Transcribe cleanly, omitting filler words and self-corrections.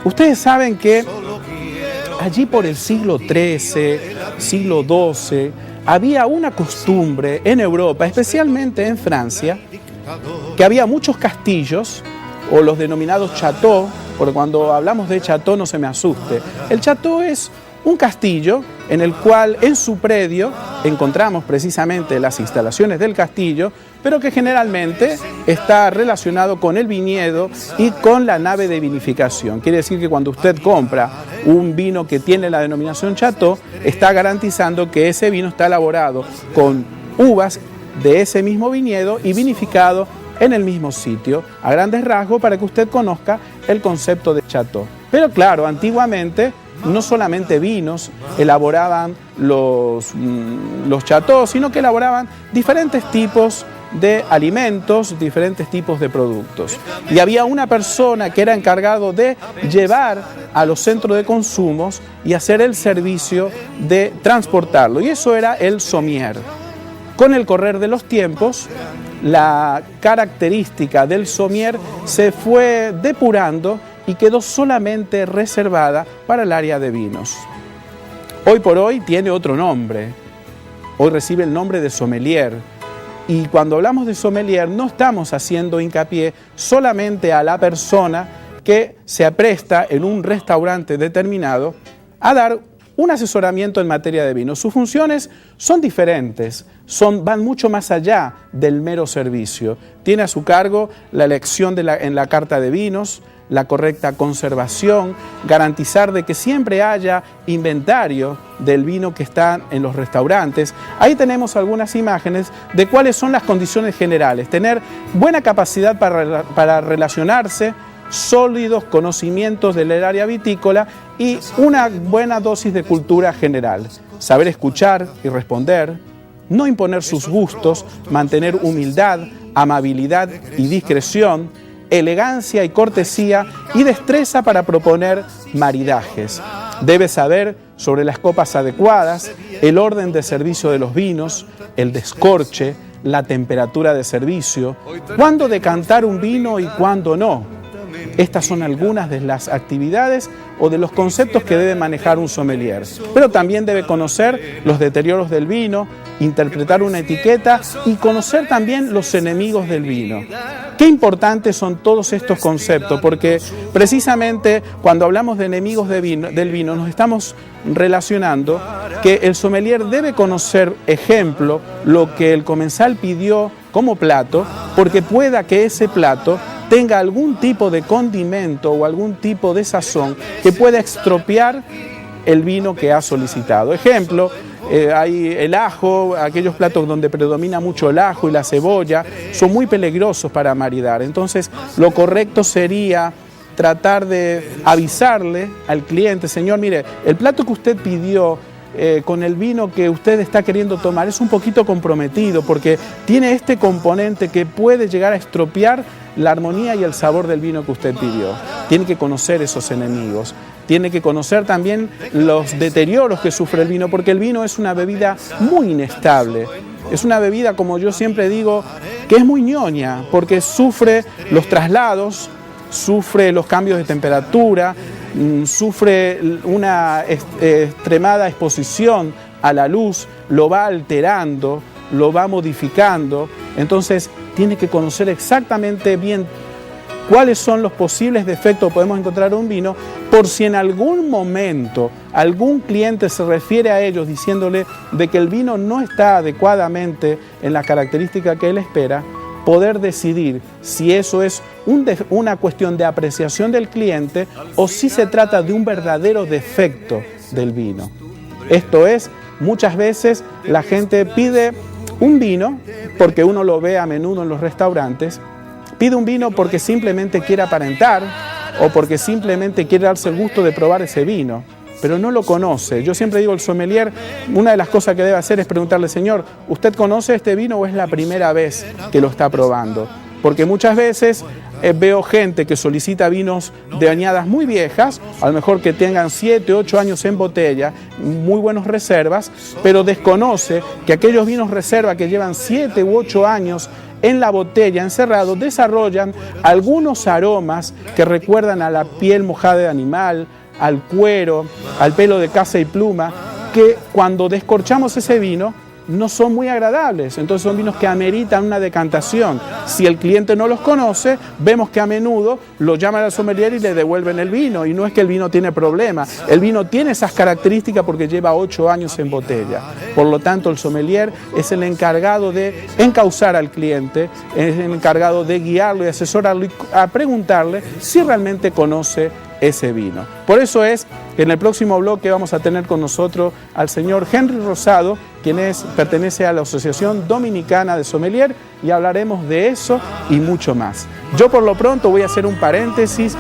Ustedes saben que allí por el siglo XIII, siglo XII, había una costumbre en Europa, especialmente en Francia, que había muchos castillos, o los denominados châteaux, porque cuando hablamos de château no se me asuste. El château es un castillo en el cual en su predio encontramos precisamente las instalaciones del castillo, pero que generalmente está relacionado con el viñedo y con la nave de vinificación. Quiere decir que cuando usted compra un vino que tiene la denominación château, está garantizando que ese vino está elaborado con uvas de ese mismo viñedo y vinificado en el mismo sitio, a grandes rasgos, para que usted conozca el concepto de château. Pero claro, antiguamente no solamente vinos elaboraban los châteaux, sino que elaboraban diferentes tipos de alimentos, diferentes tipos de productos. Y había una persona que era encargado de llevar a los centros de consumos y hacer el servicio de transportarlo, y eso era el sommelier. Con el correr de los tiempos, la característica del sommelier se fue depurando y quedó solamente reservada para el área de vinos. Hoy por hoy tiene otro nombre. Hoy recibe el nombre de sommelier. Y cuando hablamos de sommelier no estamos haciendo hincapié solamente a la persona que se apresta en un restaurante determinado a dar un asesoramiento en materia de vino. Sus funciones son diferentes, van mucho más allá del mero servicio. Tiene a su cargo la elección en la carta de vinos, la correcta conservación, garantizar de que siempre haya inventario del vino que está en los restaurantes. Ahí tenemos algunas imágenes de cuáles son las condiciones generales. Tener buena capacidad para relacionarse, sólidos conocimientos del área vitícola y una buena dosis de cultura general. Saber escuchar y responder, no imponer sus gustos, mantener humildad, amabilidad y discreción, elegancia y cortesía y destreza para proponer maridajes. Debe saber sobre las copas adecuadas, el orden de servicio de los vinos, el descorche, la temperatura de servicio, cuándo decantar un vino y cuándo no. Estas son algunas de las actividades o de los conceptos que debe manejar un sommelier. Pero también debe conocer los deterioros del vino, interpretar una etiqueta y conocer también los enemigos del vino. Qué importantes son todos estos conceptos, porque precisamente cuando hablamos de enemigos del vino nos estamos relacionando que el sommelier debe conocer, ejemplo, lo que el comensal pidió como plato, porque pueda que ese plato tenga algún tipo de condimento o algún tipo de sazón que pueda estropear el vino que ha solicitado. Ejemplo, hay el ajo, aquellos platos donde predomina mucho el ajo y la cebolla, son muy peligrosos para maridar. Entonces, lo correcto sería tratar de avisarle al cliente: señor, mire, el plato que usted pidió con el vino que usted está queriendo tomar es un poquito comprometido porque tiene este componente que puede llegar a estropear la armonía y el sabor del vino que usted pidió. Tiene que conocer esos enemigos, tiene que conocer también los deterioros que sufre el vino, porque el vino es una bebida muy inestable. Es una bebida, como yo siempre digo, que es muy ñoña, porque sufre los traslados, sufre los cambios de temperatura, sufre una extremada exposición a la luz, lo va alterando, lo va modificando. Entonces tiene que conocer exactamente bien cuáles son los posibles defectos que podemos encontrar en un vino, por si en algún momento algún cliente se refiere a ellos diciéndole de que el vino no está adecuadamente en la característica que él espera, poder decidir si eso es una cuestión de apreciación del cliente o si se trata de un verdadero defecto del vino. Esto es, muchas veces la gente pide un vino, porque uno lo ve a menudo en los restaurantes, pide un vino porque simplemente quiere aparentar o porque simplemente quiere darse el gusto de probar ese vino, pero no lo conoce. Yo siempre digo, el sommelier, una de las cosas que debe hacer es preguntarle: señor, ¿usted conoce este vino o es la primera vez que lo está probando? Porque muchas veces veo gente que solicita vinos de añadas muy viejas, a lo mejor que tengan 7, 8 años en botella, muy buenas reservas, pero desconoce que aquellos vinos reserva que llevan 7 u 8 años en la botella, encerrado, desarrollan algunos aromas que recuerdan a la piel mojada de animal, al cuero, al pelo de caza y pluma, que cuando descorchamos ese vino no son muy agradables. Entonces son vinos que ameritan una decantación. Si el cliente no los conoce, vemos que a menudo lo llaman al sommelier y le devuelven el vino. Y no es que el vino tiene problema. El vino tiene esas características porque lleva 8 años en botella. Por lo tanto, el sommelier es el encargado de encauzar al cliente, es el encargado de guiarlo y asesorarlo y a preguntarle si realmente conoce ese vino. Por eso es que en el próximo bloque vamos a tener con nosotros al señor Henry Rosado, quien pertenece a la Asociación Dominicana de Sommelier, y hablaremos de eso y mucho más. Yo por lo pronto voy a hacer un paréntesis